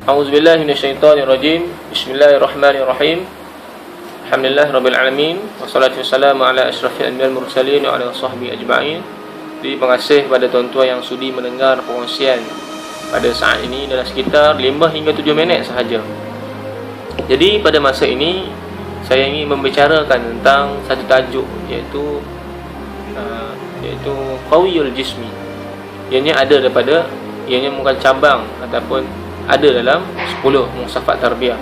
A'udzubillahi minasyaitonirrajim. Bismillahirrahmanirrahim. Alhamdulillah rabbil alamin, wassalatu wassalamu ala asyrafil anbiya'il mursalin wa ala sahbihi ajma'in. Terima kasih kepada tuan-tuan yang sudi mendengar perkongsian pada saat ini dalam sekitar 5 hingga 7 minit sahaja. Jadi pada masa ini saya ingin membicarakan tentang satu tajuk, iaitu qawiyul jismi. Ianya merupakan cabang ataupun ada dalam 10 mushafat tarbiyah.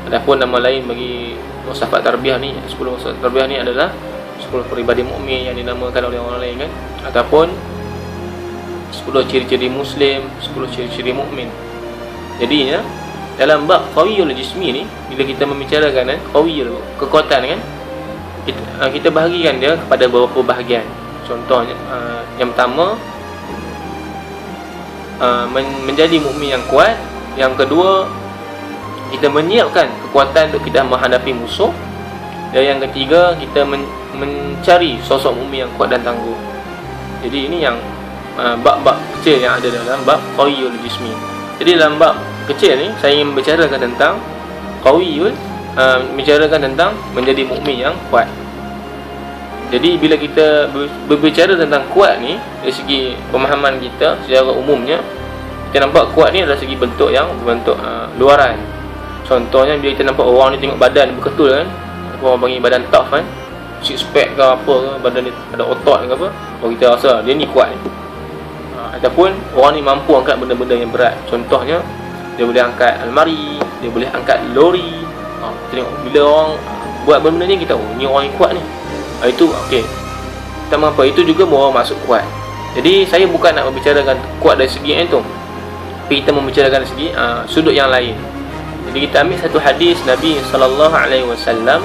Adapun nama lain bagi mushafat tarbiyah ni, 10 mushafat tarbiyah ni adalah 10 peribadi mukmin yang dinamakan oleh orang lain kan, ataupun 10 ciri-ciri muslim, 10 ciri-ciri mukmin. Jadinya dalam bab qawiyul jismi ni, bila kita membicarakan qawiyul, kekuatan kan, kita bahagikan dia kepada beberapa bahagian. Contohnya yang pertama, menjadi mukmin yang kuat. Yang kedua, kita menyiapkan kekuatan untuk kita menghadapi musuh. Dan yang ketiga, kita mencari sosok mukmin yang kuat dan tangguh. Jadi ini yang bab-bab kecil yang ada dalam bab qawiyul jismi. Jadi dalam bab kecil ni saya ingin membicarakan tentang qawiyul, membicarakan tentang menjadi mukmin yang kuat. Jadi bila kita berbicara tentang kuat ni, dari segi pemahaman kita secara umumnya, kita nampak kuat ni adalah segi bentuk yang berbentuk luaran. Contohnya bila kita nampak orang ni tengok badan berketul kan, orang panggil badan tough kan, six pack ke apa ke, badan ni ada otot ke apa, baru kita rasa dia ni kuat ni. Ataupun orang ni mampu angkat benda-benda yang berat. Contohnya dia boleh angkat almari, dia boleh angkat lori. Kita tengok bila orang buat benda ni, kita ni orang yang kuat ni. Itu okey. Tak mengapa, itu juga bawa masuk kuat. Jadi saya bukan nak membicarakan kuat dari segi itu, tapi kita membicarakan dari segi sudut yang lain. Jadi kita ambil satu hadis Nabi sallallahu alaihi wasallam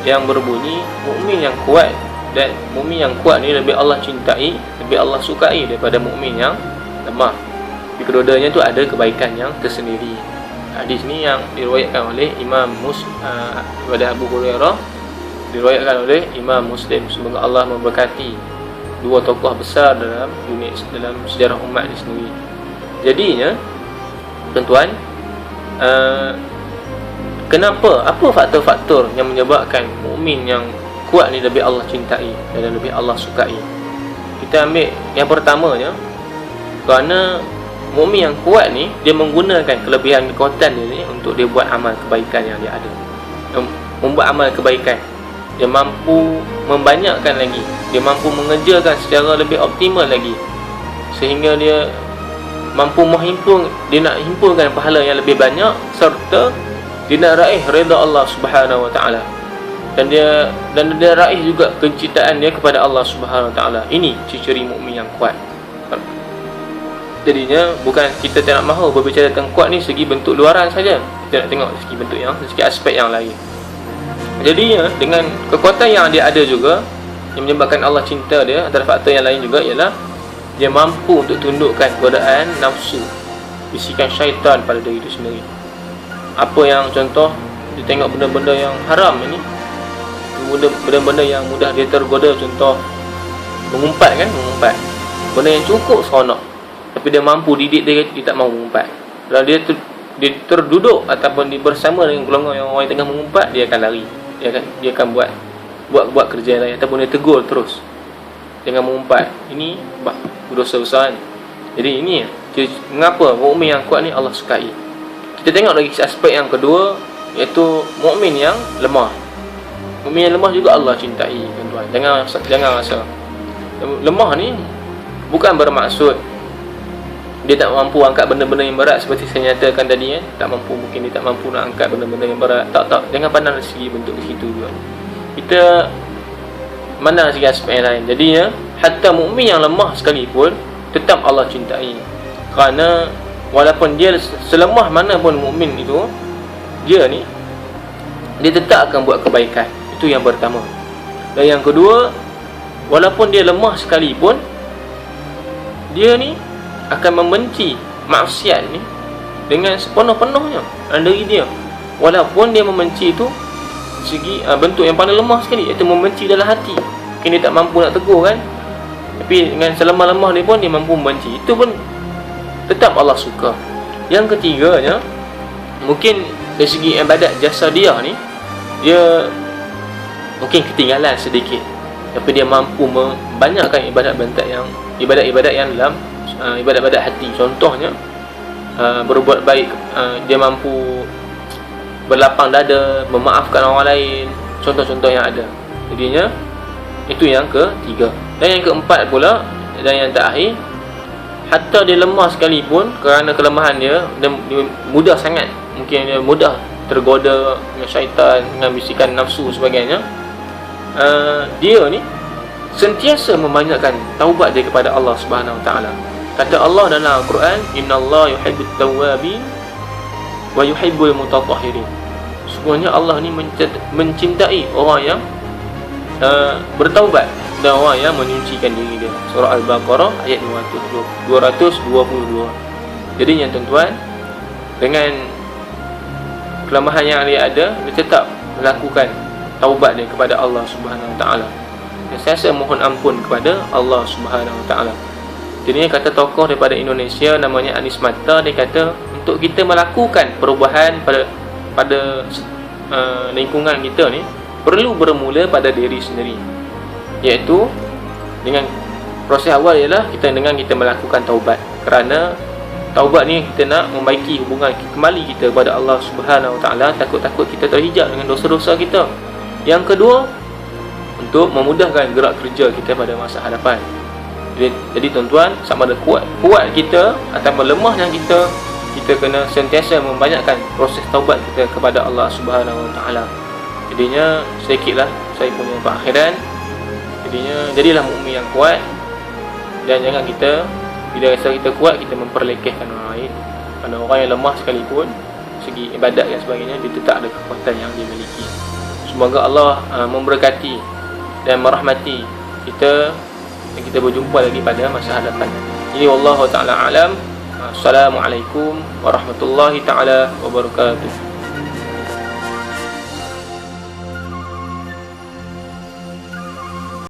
yang berbunyi, mukmin yang kuat dan mukmin yang kuat ni lebih Allah cintai, lebih Allah sukai daripada mukmin yang lemah. Di kedua-duanya tu ada kebaikan yang tersendiri. Hadis ni yang diriwayatkan oleh Imam daripada Abu Hurairah, diriwayatkan oleh Imam Muslim. Semoga Allah memberkati dua tokoh besar dalam sejarah umat ini sendiri. Jadinya tuan-tuan, kenapa, apa faktor-faktor yang menyebabkan mukmin yang kuat ni lebih Allah cintai dan lebih Allah sukai? Kita ambil yang pertamanya, kerana mukmin yang kuat ni dia menggunakan kelebihan kekuatan dia ni untuk dia buat amal kebaikan yang dia ada. Membuat amal kebaikan, dia mampu membanyakkan lagi, dia mampu mengerjakan secara lebih optimal lagi, sehingga dia mampu dia nak himpunkan pahala yang lebih banyak, serta dia nak raih redha Allah Subhanahu wa taala. Dan dia raih juga kecintaan dia kepada Allah Subhanahu wa taala. Ini ciri-ciri mukmin yang kuat. Jadinya bukan kita tak nak mahu berbicara tentang kuat ni segi bentuk luaran saja. Kita nak tengok segi aspek yang lain. Jadinya dengan kekuatan yang dia ada juga, yang menyebabkan Allah cinta dia, antara faktor yang lain juga ialah dia mampu untuk tundukkan godaan nafsu, bisikan syaitan pada diri itu sendiri. Apa yang contoh, dia tengok benda-benda yang haram ini, benda-benda yang mudah dia tergoda. Contoh mengumpat kan, benda yang cukup seronok, tapi dia mampu didik dia tak mahu mengumpat. Kalau dia terduduk ataupun dia bersama dengan golongan yang orang yang tengah mengumpat, dia akan lari. Dia akan buat kerja lain, ataupun dia tegur terus, jangan mengumpat. Ini dosa besar ni. Jadi ini mengapa mukmin yang kuat ni Allah sukai. Kita tengok lagi aspek yang kedua, iaitu mukmin yang lemah. Mukmin yang lemah juga Allah cintai, tuan-tuan. Jangan rasa lemah ni bukan bermaksud dia tak mampu angkat benda-benda yang berat seperti saya nyatakan tadi kan. Mungkin dia tak mampu nak angkat benda-benda yang berat. Tak, jangan pandang dari segi bentuk di situ juga. Kita pandang dari segi aspek yang lain. Jadinya hatta mukmin yang lemah sekalipun tetap Allah cintai. Kerana walaupun dia selemah mana pun mukmin itu, dia tetap akan buat kebaikan. Itu yang pertama. Dan yang kedua, walaupun dia lemah sekalipun, dia ni akan membenci maksiat ni dengan sepenuh-penuhnya dalam diri dia. Walaupun dia membenci itu segi bentuk yang paling lemah sekali, iaitu membenci dalam hati. Mungkin dia tak mampu nak tegur kan, tapi dengan selemah-lemah dia pun dia mampu membenci. Itu pun tetap Allah suka. Yang ketiganya, mungkin dari segi ibadat jasadiah ni dia mungkin ketinggalan sedikit, tapi dia mampu membanyakkan ibadat-ibadat yang dalam ibadat-ibadat hati. Contohnya berbuat baik, dia mampu berlapang dada, memaafkan orang lain, contoh-contoh yang ada. Jadinya itu yang ketiga. Dan yang keempat pula, dan yang terakhir, hatta dia lemah sekalipun, kerana kelemahan dia mudah sangat, mungkin dia mudah tergoda dengan syaitan, dengan bisikan nafsu sebagainya, dia ni sentiasa membanyakkan taubat dia kepada Allah Subhanahu Wa Taala. Kata Allah dalam Al-Quran, innallaha yuhibbut tawwabin wa yuhibbul mutatahhirin. Sebenarnya Allah ni mencintai orang yang bertaubat dan orang yang menyucikan diri dia. Surah Al-Baqarah ayat 222. Jadinya tuan-tuan, dengan kelemahan yang dia ada, dia tetap melakukan taubat dia kepada Allah Subhanahu Wa Taala. Dia sentiasa mohon ampun kepada Allah Subhanahu Wa Taala. Jadi kata tokoh daripada Indonesia namanya Anies Mata, dia kata untuk kita melakukan perubahan pada lingkungan kita ni perlu bermula pada diri sendiri, iaitu dengan proses awal ialah kita melakukan taubat. Kerana taubat ni kita nak membaiki hubungan kembali kita kepada Allah Subhanahu Wa Taala, takut-takut kita terhijab dengan dosa-dosa kita. Yang kedua, untuk memudahkan gerak kerja kita pada masa hadapan. Jadi tuan-tuan, sama ada kuat kita atau lemahnya kita kena sentiasa membanyakkan proses taubat kita kepada Allah Subhanahu Wa Taala. Jadinya sedikitlah saya punya perakhiran. Jadilah mukmin yang kuat, dan jangan kita bila rasa kita kuat kita memperlekehkan orang lain. Kerana orang yang lemah sekalipun segi ibadat dan sebagainya, dia tetap ada kekuatan yang dia miliki. Semoga Allah memberkati dan merahmati kita, dan kita berjumpa lagi pada masa hadapan. Ini wallahu taala alam. Assalamualaikum warahmatullahi taala wabarakatuh.